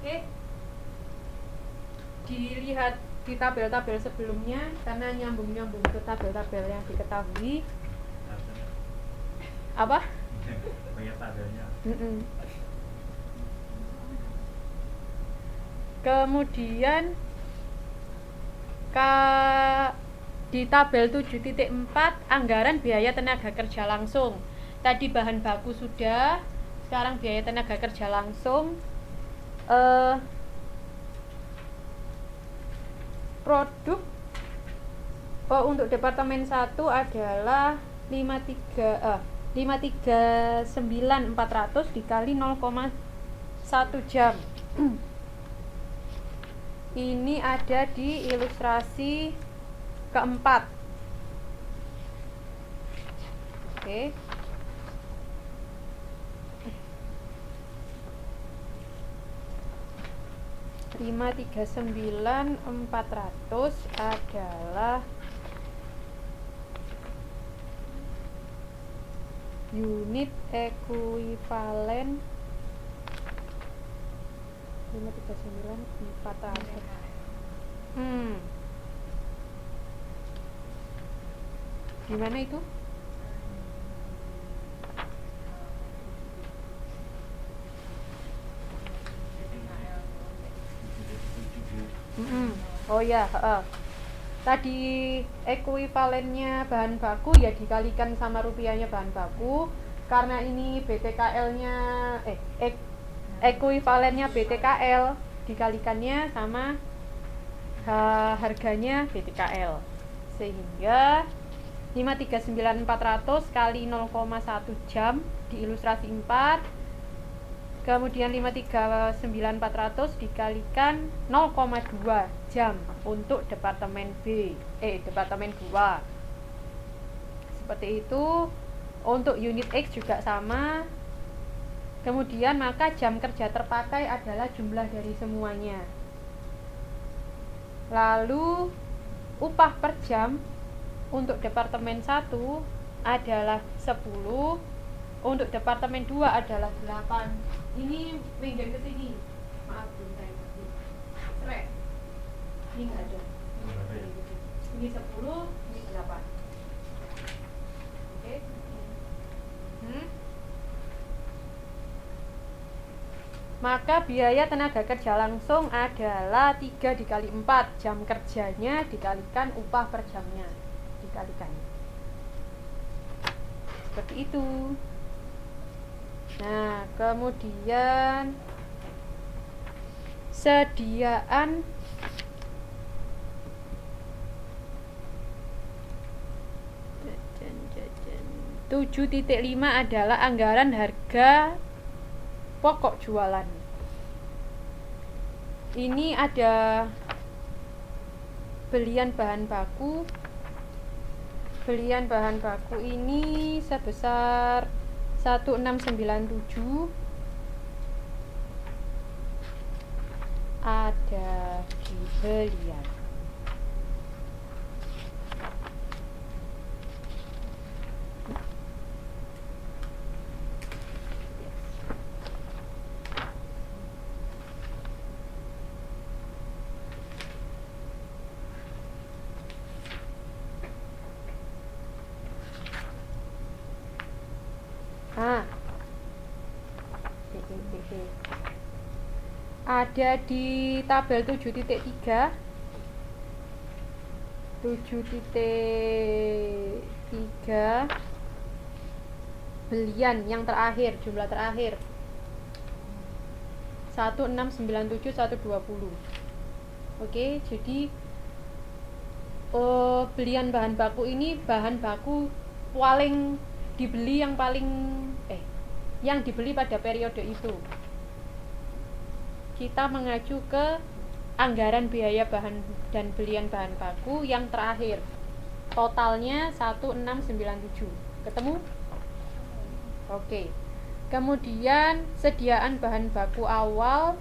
Oke. Dilihat di tabel-tabel sebelumnya karena nyambung-nyambung ke tabel-tabel yang diketahui. Apa? Banyak tabelnya. Kemudian di tabel 7.4 anggaran biaya tenaga kerja langsung. Tadi bahan baku sudah, sekarang biaya tenaga kerja langsung. Produk untuk departemen 1 adalah 539.400 dikali 0,1 jam. Ini ada di ilustrasi keempat. Oke. (539.400) adalah unit ekuivalen 539.400. Gimana itu? Oh ya, tadi ekuivalennya bahan baku ya dikalikan sama rupiahnya bahan baku. Karena ini BTKL-nya ekuivalennya BTKL, dikalikannya sama harganya BTKL, sehingga 539.400 kali 0,1 jam di ilustrasi 4, kemudian 539.400 dikalikan 0,2 jam untuk departemen departemen 2. Seperti itu. Untuk unit X juga sama. Kemudian maka jam kerja terpakai adalah jumlah dari semuanya. Lalu upah per jam untuk departemen 1 adalah 10, untuk departemen 2 adalah 8. Ini minggir ke sini. Maaf belum saya ngerti. Srek. Ini enggak ada. Ini 10, ini 8. Oke. Maka biaya tenaga kerja langsung adalah 3 dikali 4 jam kerjanya dikalikan upah per jamnya dikalikan. Seperti itu. Nah, kemudian sediaan 7.5 adalah anggaran harga pokok jualan. Ini ada belian bahan baku. Belian bahan baku ini sebesar 1697 ada di belian. Ada di tabel 7.3 belian yang terakhir, jumlah terakhir 1697.120. Oke, jadi belian bahan baku ini bahan baku paling dibeli yang dibeli pada periode itu. Kita mengacu ke anggaran biaya bahan dan belian bahan baku yang terakhir. Totalnya 1697. Ketemu? Oke. Kemudian sediaan bahan baku awal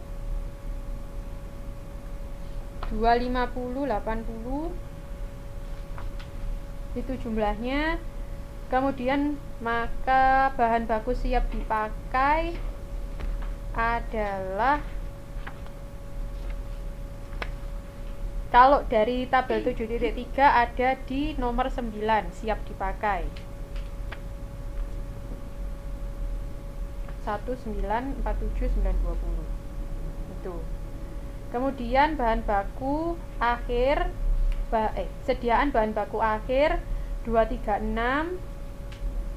250-80 itu jumlahnya. Kemudian maka bahan baku siap dipakai adalah Kalau dari tabel 7.3 ada di nomor 9, siap dipakai. 1947920 itu. Kemudian bahan baku akhir sediaan bahan baku akhir 236,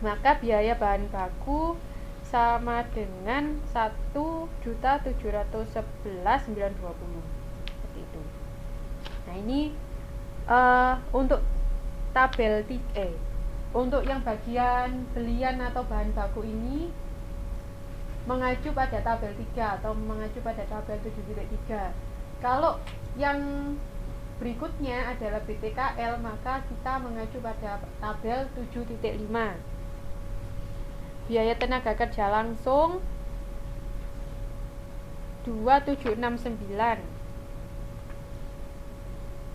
maka biaya bahan baku sama dengan 1.711.920 seperti itu. Nah, ini untuk tabel untuk yang bagian belian atau bahan baku ini mengacu pada tabel 3 atau mengacu pada tabel 7.3. Kalau yang berikutnya adalah BTKL, maka kita mengacu pada tabel 7.5. Biaya tenaga kerja langsung 2769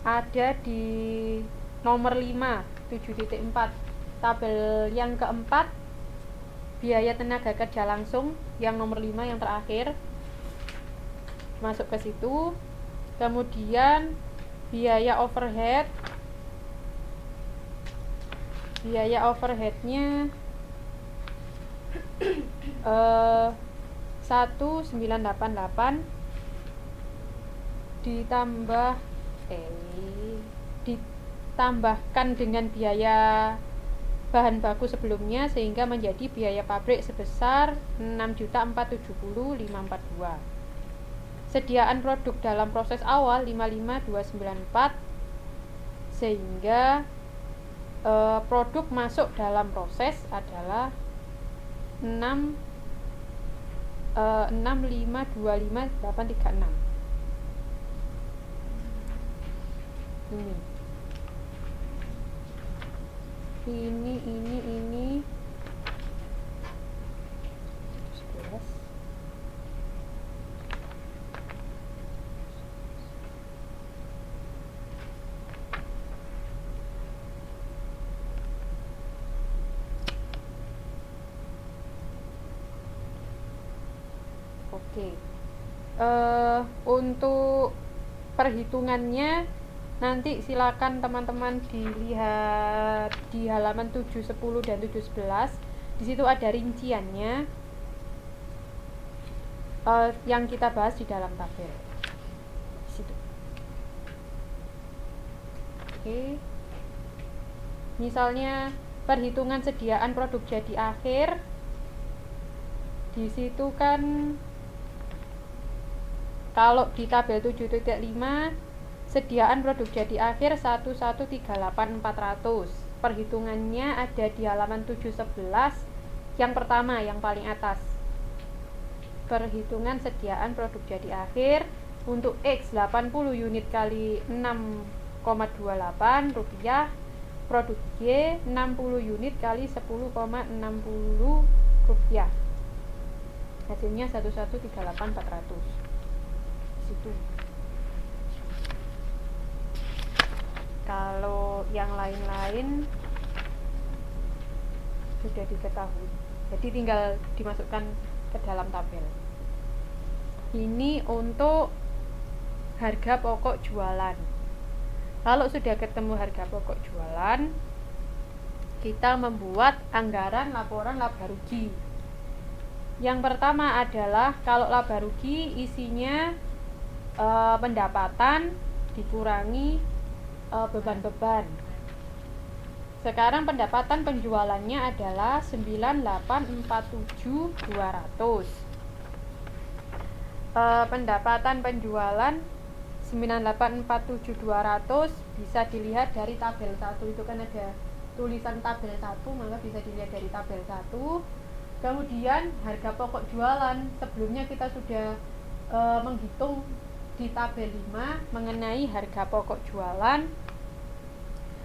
ada di nomor 5, 7.4. Tabel yang keempat, biaya tenaga kerja langsung yang nomor 5 yang terakhir masuk ke situ. Kemudian biaya overheadnya 1988 ditambahkan dengan biaya bahan baku sebelumnya sehingga menjadi biaya pabrik sebesar 6.470.542. Sediaan produk dalam proses awal 55294 sehingga produk masuk dalam proses adalah 6525836. Ini 11. Oke. Untuk perhitungannya nanti silakan teman-teman dilihat di halaman 7, 10 dan 7, 11. Di situ ada rinciannya yang kita bahas di dalam tabel. Di situ. Oke. Misalnya perhitungan sediaan produk jadi akhir. Di situ kan kalau di tabel 7.5 sediaan produk jadi akhir 1138400. Perhitungannya ada di halaman 711 yang pertama, yang paling atas. Perhitungan sediaan produk jadi akhir untuk X 80 unit kali 6,28 rupiah, produk Y 60 unit kali 10,60 rupiah. Hasilnya 1138400. Situ. Kalau yang lain-lain sudah diketahui, jadi tinggal dimasukkan ke dalam tabel. Ini untuk harga pokok jualan. Kalau sudah ketemu harga pokok jualan, kita membuat anggaran laporan laba rugi. Yang pertama adalah kalau laba rugi isinya pendapatan dikurangi beban-beban. Sekarang pendapatan penjualannya adalah 9847200. Pendapatan penjualan 9847200 bisa dilihat dari tabel 1. Itu kan ada tulisan tabel 1, maka bisa dilihat dari tabel 1. Kemudian harga pokok jualan, sebelumnya kita sudah menghitung di tabel 5 mengenai harga pokok jualan,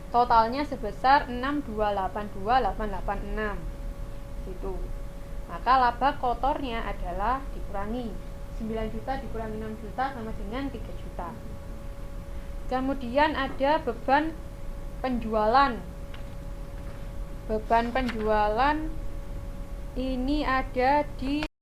totalnya sebesar 6282886 gitu. Maka laba kotornya adalah dikurangi 9 juta dikurangi 6 juta sama dengan 3 juta. Kemudian ada beban penjualan. Beban penjualan ini ada di